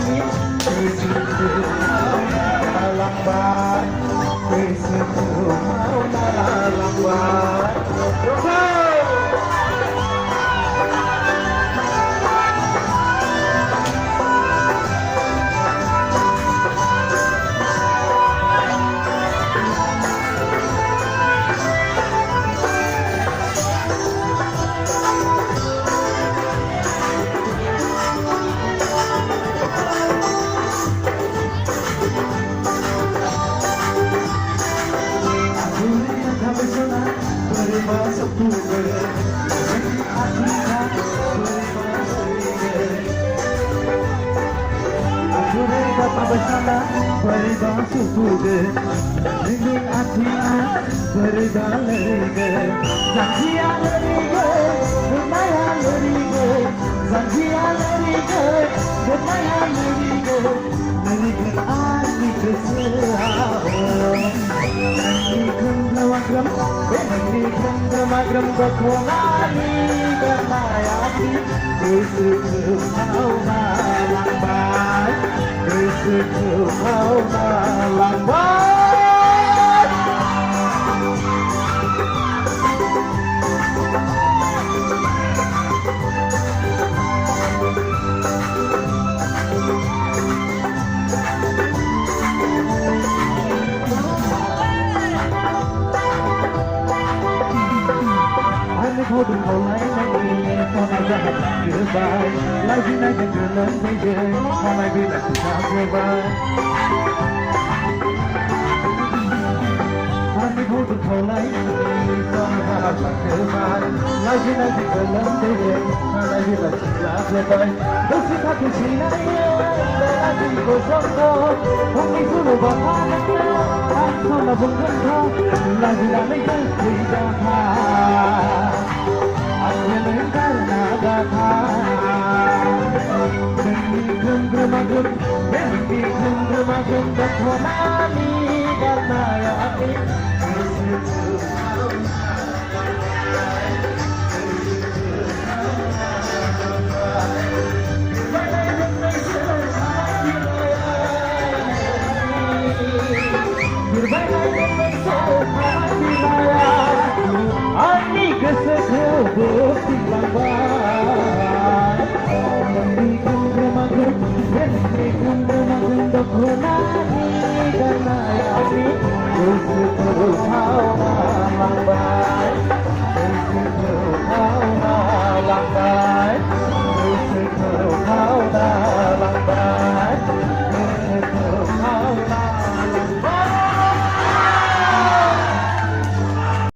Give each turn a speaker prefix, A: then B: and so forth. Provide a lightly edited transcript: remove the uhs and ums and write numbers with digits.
A: ini begitu lambat, begitu mau lambat. Masuk tubuh, aku dapat bersama berbasuh tubuh, rindu hatinya bergaler, janjian leriga, lumayan leriga, janjian leriga, lumayan leriga, leriga arti kesehawan. Magram berkolani bermayati Kesuku mau lambat Kesuku mau lambat Hãy subscribe cho kênh Ghiền Mì Gõ để không bỏ lỡ những Lambat